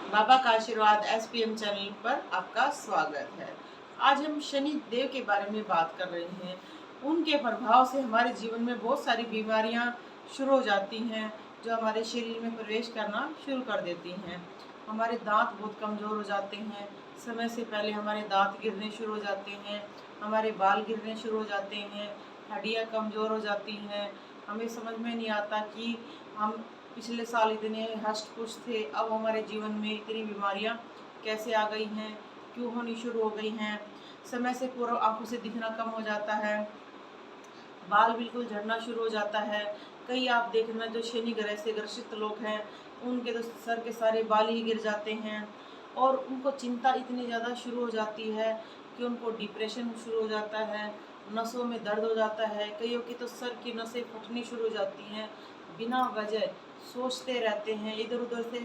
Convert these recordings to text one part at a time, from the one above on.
बाबा का आशीर्वाद SPM channel पर आपका स्वागत है। आज हम शनि देव के बारे में बात कर रहे हैं। उनके प्रभाव से हमारे जीवन में बहुत सारी बीमारियां शुरू हो जाती हैं, जो हमारे शरीर में प्रवेश करना शुरू कर देती हैं। हमारे दांत बहुत कमज़ोर हो जाते हैं, समय से पहले हमारे दांत गिरने शुरू हो जाते हैं, हमारे बाल गिरने शुरू हो जाते हैं, हड्डियाँ कमज़ोर हो जाती हैं। हमें समझ में नहीं आता कि हम पिछले साल इतने हष्ट पुष्ट थे, अब हमारे जीवन में इतनी बीमारियां कैसे आ गई हैं, क्यों होनी शुरू हो गई हैं। समय से पूर्व आंखों से दिखना कम हो जाता है, बाल बिल्कुल झड़ना शुरू हो जाता है। कई आप देखना जो शनि ग्रह से ग्रसित लोग हैं, उनके तो सर के सारे बाल ही गिर जाते हैं और उनको चिंता इतनी ज़्यादा शुरू हो जाती है कि उनको डिप्रेशन शुरू हो जाता है, नसों में दर्द हो जाता है। कईयों की तो सर की नसें फटनी शुरू हो जाती हैं, बिना वजह सोचते रहते हैं, इधर उधर से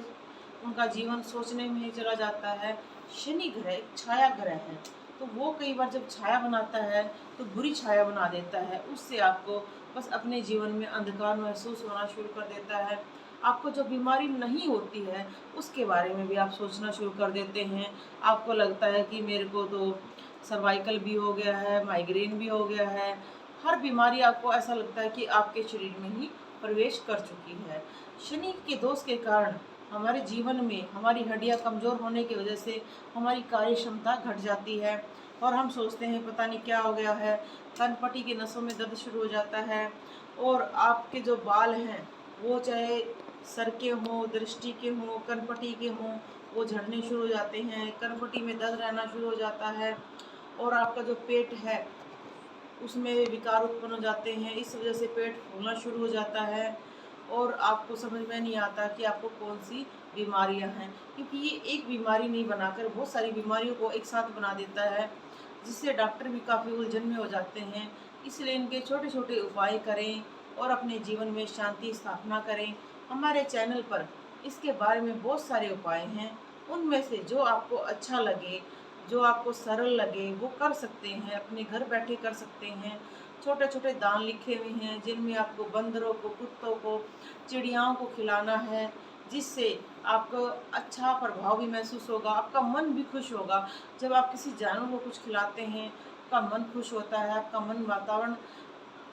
उनका जीवन सोचने में ही चला जाता है। शनि ग्रह एक छाया ग्रह है, तो वो कई बार जब छाया बनाता है तो बुरी छाया बना देता है। उससे आपको बस अपने जीवन में अंधकार महसूस होना शुरू कर देता है। आपको जो बीमारी नहीं होती है उसके बारे में भी आप सोचना शुरू कर देते हैं। आपको लगता है कि मेरे को तो सर्वाइकल भी हो गया है, माइग्रेन भी हो गया है। हर बीमारी आपको ऐसा लगता है कि आपके शरीर में ही प्रवेश कर चुकी है। शनि के दोष के कारण हमारे जीवन में हमारी हड्डियां कमज़ोर होने की वजह से हमारी कार्य क्षमता घट जाती है और हम सोचते हैं पता नहीं क्या हो गया है। कनपटी की नसों में दर्द शुरू हो जाता है और आपके जो बाल हैं वो चाहे सर के हों, दृष्टि के हों, कनपटी के हों, वो झड़ने शुरू हो जाते हैं। कनपटी में दर्द रहना शुरू हो जाता है और आपका जो पेट है उसमें विकार उत्पन्न हो जाते हैं। इस वजह से पेट फूलना शुरू हो जाता है और आपको समझ में नहीं आता कि आपको कौन सी बीमारियां हैं, क्योंकि ये एक बीमारी नहीं बनाकर बहुत सारी बीमारियों को एक साथ बना देता है, जिससे डॉक्टर भी काफ़ी उलझन में हो जाते हैं। इसलिए इनके छोटे छोटे उपाय करें और अपने जीवन में शांति स्थापना करें। हमारे चैनल पर इसके बारे में बहुत सारे उपाय हैं, उनमें से जो आपको अच्छा लगे, जो आपको सरल लगे वो कर सकते हैं, अपने घर बैठे कर सकते हैं। छोटे छोटे दान लिखे हुए हैं जिनमें आपको बंदरों को, कुत्तों को, चिड़ियाओं को खिलाना है, जिससे आपको अच्छा प्रभाव भी महसूस होगा, आपका मन भी खुश होगा। जब आप किसी जानवर को कुछ खिलाते हैं आपका मन खुश होता है, आपका मन वातावरण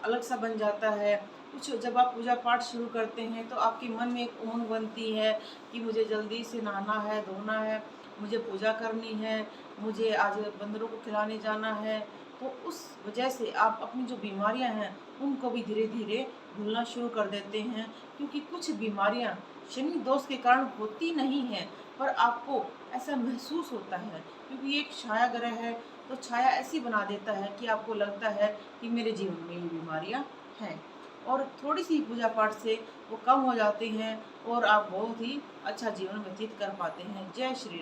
अलग सा बन जाता है। कुछ जब आप पूजा पाठ शुरू करते हैं तो आपके मन में एक उमंग बनती है कि मुझे जल्दी से नहाना है, धोना है, मुझे पूजा करनी है, मुझे आज बंदरों को खिलाने जाना है। तो उस वजह से आप अपनी जो बीमारियां हैं उनको भी धीरे धीरे भूलना शुरू कर देते हैं, क्योंकि कुछ बीमारियां शनि दोष के कारण होती नहीं हैं, पर आपको ऐसा महसूस होता है क्योंकि ये एक छाया ग्रह है। तो छाया ऐसी बना देता है कि आपको लगता है कि मेरे जीवन में ये बीमारियां हैं और थोड़ी सी पूजा पाठ से वो कम हो जाती हैं और आप बहुत ही अच्छा जीवन व्यतीत कर पाते हैं। जय श्री